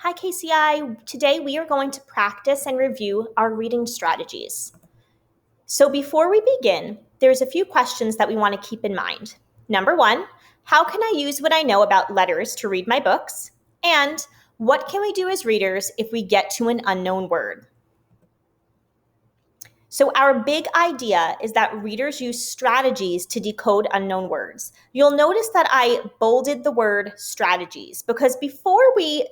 Hi KCI, today we are going to practice and review our reading strategies. So before we begin, there's a few questions that we want to keep in mind. Number one, how can I use what I know about letters to read my books? And what can we do as readers if we get to an unknown word? So our big idea is that readers use strategies to decode unknown words. You'll notice that I bolded the word strategies because before we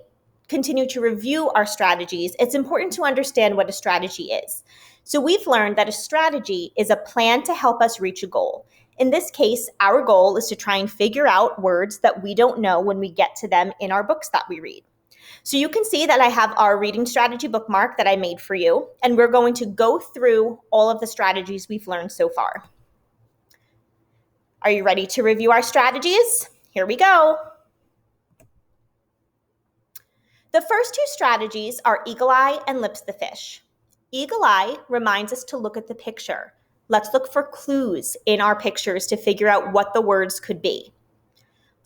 continue to review our strategies, it's important to understand what a strategy is. So we've learned that a strategy is a plan to help us reach a goal. In this case, our goal is to try and figure out words that we don't know when we get to them in our books that we read. So you can see that I have our reading strategy bookmark that I made for you, and we're going to go through all of the strategies we've learned so far. Are you ready to review our strategies? Here we go. The first two strategies are Eagle Eye and Lips the Fish. Eagle Eye reminds us to look at the picture. Let's look for clues in our pictures to figure out what the words could be.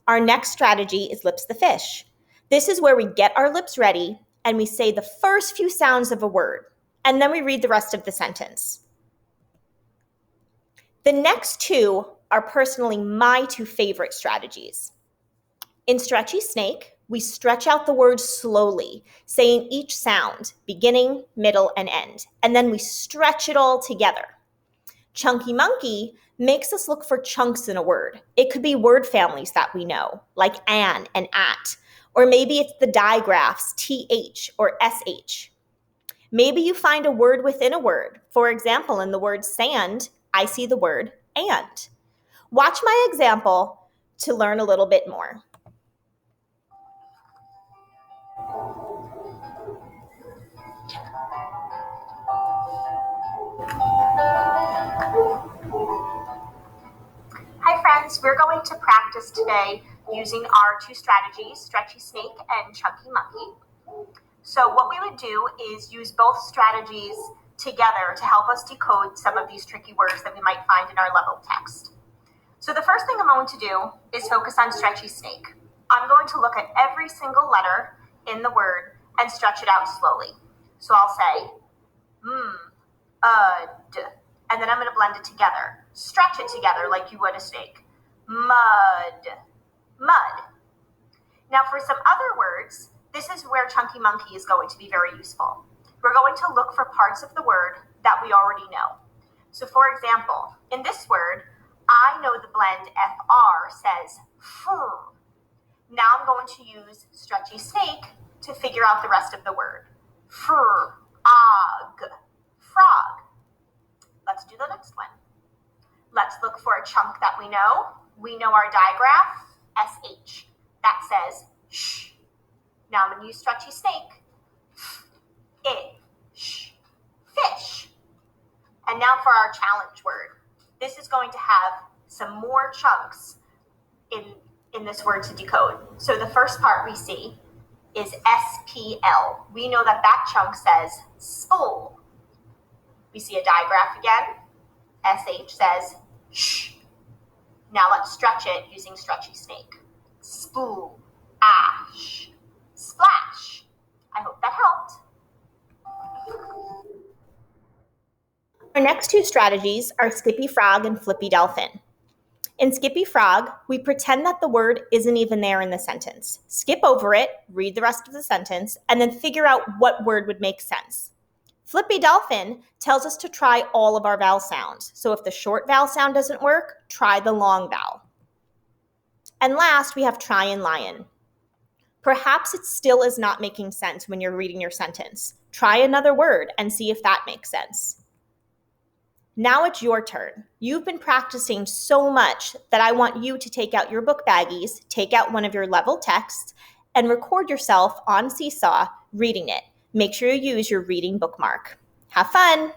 Our next strategy is Lips the Fish. This is where we get our lips ready and we say the first few sounds of a word, and then we read the rest of the sentence. The next two are personally my two favorite strategies. In Stretchy Snake, we stretch out the words slowly, saying each sound, beginning, middle, and end, and then we stretch it all together. Chunky Monkey makes us look for chunks in a word. It could be word families that we know, like an and at, or maybe it's the digraphs, th or sh. Maybe you find a word within a word. For example, in the word sand, I see the word and. Watch my example to learn a little bit more. Hi friends, we're going to practice today using our two strategies, Stretchy Snake and Chunky Monkey. So what we would do is use both strategies together to help us decode some of these tricky words that we might find in our level text. So the first thing I'm going to do is focus on Stretchy Snake. I'm going to look at every single letter in the word and stretch it out slowly. So I'll say, d, and then I'm going to blend it together. Stretch it together like you would a snake. Mud, mud. Now for some other words, this is where Chunky Monkey is going to be very useful. We're going to look for parts of the word that we already know. So for example, in this word, I know the blend FR says fur. Now I'm going to use Stretchy Snake to figure out the rest of the word. Fur, frog. Let's do the next one. Let's look for a chunk that we know. We know our digraph, SH. That says sh. Now I'm going to use Stretchy Snake. Fish. And now for our challenge word. This is going to have some more chunks in this word to decode. So the first part we see is SPL. We know that that chunk says spool. We see a digraph again. SH says sh. Now let's stretch it using Stretchy Snake. Spool, ash, splash. I hope that helped. Our next two strategies are Skippy Frog and Flippy Dolphin. In Skippy Frog, we pretend that the word isn't even there in the sentence. Skip over it, read the rest of the sentence, and then figure out what word would make sense. Flippy Dolphin tells us to try all of our vowel sounds. So if the short vowel sound doesn't work, try the long vowel. And last, we have Try and Lion. Perhaps it still is not making sense when you're reading your sentence. Try another word and see if that makes sense. Now it's your turn. You've been practicing so much that I want you to take out your book baggies, take out one of your level texts, and record yourself on Seesaw reading it. Make sure you use your reading bookmark. Have fun!